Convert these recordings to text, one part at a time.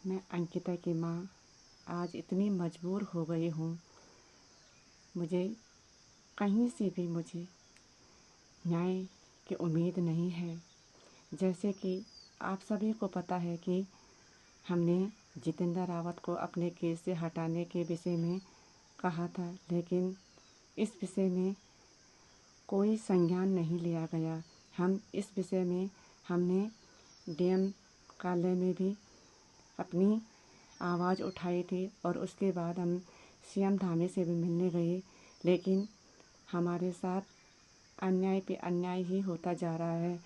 मैं अंकिता की माँ आज इतनी मजबूर हो गई हूँ। मुझे कहीं से भी मुझे न्याय की उम्मीद नहीं है। जैसे कि आप सभी को पता है कि हमने जितेंद्र रावत को अपने केस से हटाने के विषय में कहा था, लेकिन इस विषय में कोई संज्ञान नहीं लिया गया। हम इस विषय में हमने डीएम कार्यालय में भी अपनी आवाज़ उठाई थी और उसके बाद हम सीएम धामी से भी मिलने गए, लेकिन हमारे साथ अन्याय पे अन्याय ही होता जा रहा है।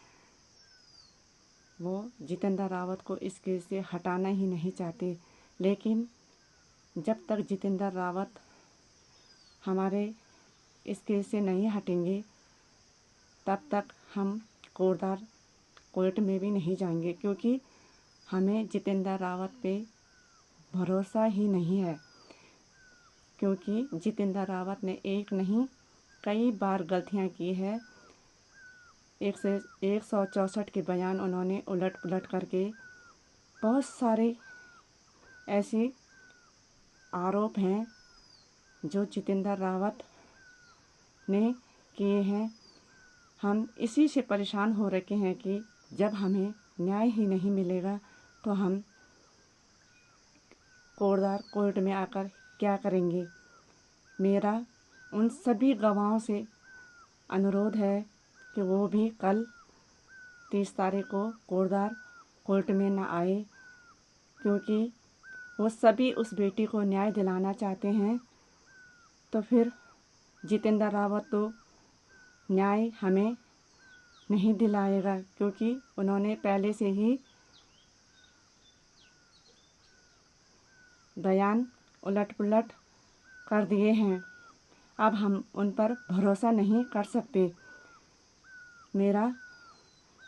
वो जितेंद्र रावत को इस केस से हटाना ही नहीं चाहते, लेकिन जब तक जितेंद्र रावत हमारे इस केस से नहीं हटेंगे तब तक हम कोर्ट में भी नहीं जाएंगे, क्योंकि हमें जितेंद्र रावत पे भरोसा ही नहीं है। क्योंकि जितेंद्र रावत ने एक नहीं कई बार गलतियां की है। 164 के बयान उन्होंने उलट पुलट करके बहुत सारे ऐसे आरोप हैं जो जितेंद्र रावत ने किए हैं। हम इसी से परेशान हो रखे हैं कि जब हमें न्याय ही नहीं मिलेगा तो हम कोर्ट में आकर क्या करेंगे। मेरा उन सभी गवाहों से अनुरोध है कि वो भी कल 30 तारीख को कोर्ट में न आए, क्योंकि वो सभी उस बेटी को न्याय दिलाना चाहते हैं। तो फिर जितेंद्र रावत तो न्याय हमें नहीं दिलाएगा, क्योंकि उन्होंने पहले से ही बयान उलट पुलट कर दिए हैं। अब हम उन पर भरोसा नहीं कर सकते। मेरा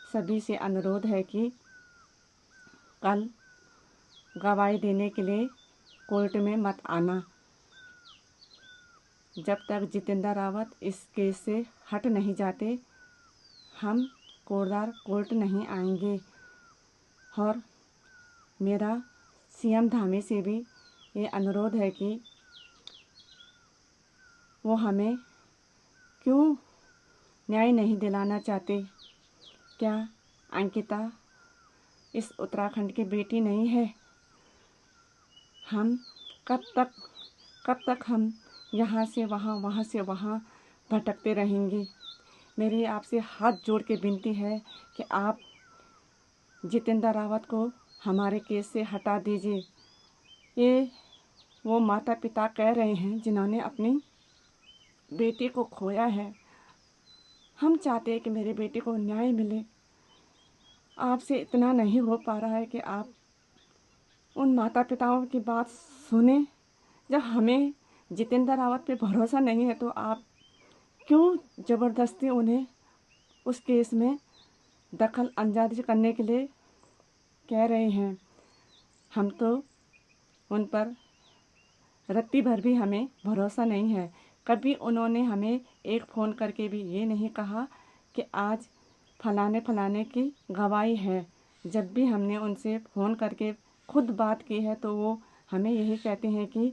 सभी से अनुरोध है कि कल गवाही देने के लिए कोर्ट में मत आना। जब तक जितेंद्र रावत इस केस से हट नहीं जाते हम कोर्ट नहीं आएंगे। और मेरा सीएम धामी से भी ये अनुरोध है कि वो हमें क्यों न्याय नहीं दिलाना चाहते। क्या अंकिता इस उत्तराखंड की बेटी नहीं है? हम कब तक हम यहाँ से वहाँ से वहाँ भटकते रहेंगे। मेरी आपसे हाथ जोड़ के विनती है कि आप जितेंद्र रावत को हमारे केस से हटा दीजिए। ये वो माता पिता कह रहे हैं जिन्होंने अपनी बेटी को खोया है। हम चाहते हैं कि मेरी बेटी को न्याय मिले। आपसे इतना नहीं हो पा रहा है कि आप उन माता पिताओं की बात सुने। जब हमें जितेंद्र रावत पे भरोसा नहीं है तो आप क्यों ज़बरदस्ती उन्हें उस केस में दखल अंदाजी करने के लिए कह रहे हैं। हम तो उन पर रत्ती भर भी हमें भरोसा नहीं है। कभी उन्होंने हमें एक फ़ोन करके भी ये नहीं कहा कि आज फलाने की गवाही है। जब भी हमने उनसे फ़ोन करके खुद बात की है तो वो हमें यही कहते हैं कि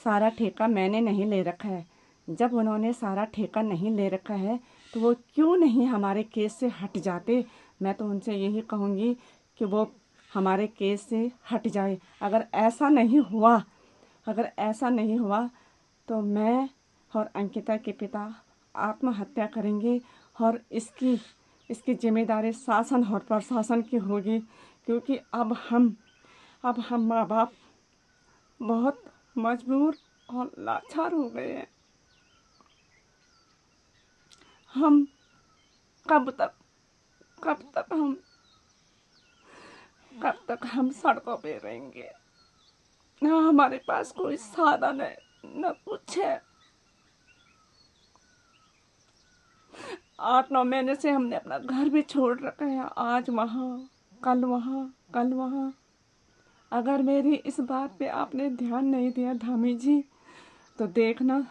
सारा ठेका मैंने नहीं ले रखा है। जब उन्होंने सारा ठेका नहीं ले रखा है तो वो क्यों नहीं हमारे केस से हट जाते। मैं तो उनसे यही कहूँगी कि वो हमारे केस से हट जाए। अगर ऐसा नहीं हुआ तो मैं और अंकिता के पिता आत्महत्या करेंगे और इसकी जिम्मेदारी शासन और प्रशासन की होगी, क्योंकि अब हम माँ बाप बहुत मजबूर और लाचार हो गए हैं। हम कब तक हम सड़कों पे रहेंगे। ना हमारे पास कोई साधन है न कुछ है। 8-9 महीने से हमने अपना घर भी छोड़ रखा है। आज वहाँ कल वहाँ। अगर मेरी इस बात पे आपने ध्यान नहीं दिया धामी जी, तो देखना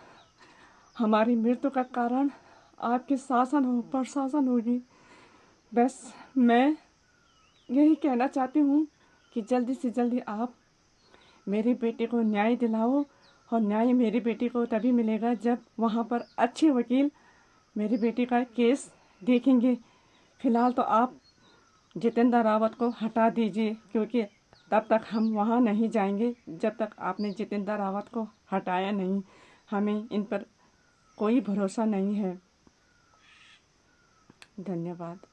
हमारी मृत्यु का कारण आपके शासन हो प्रशासन होगी। बस मैं यही कहना चाहती हूँ कि जल्दी से जल्दी आप मेरी बेटी को न्याय दिलाओ, और न्याय मेरी बेटी को तभी मिलेगा जब वहाँ पर अच्छे वकील मेरी बेटी का केस देखेंगे। फिलहाल तो आप जितेंद्र रावत को हटा दीजिए, क्योंकि तब तक हम वहाँ नहीं जाएंगे जब तक आपने जितेंद्र रावत को हटाया नहीं। हमें इन पर कोई भरोसा नहीं है। धन्यवाद।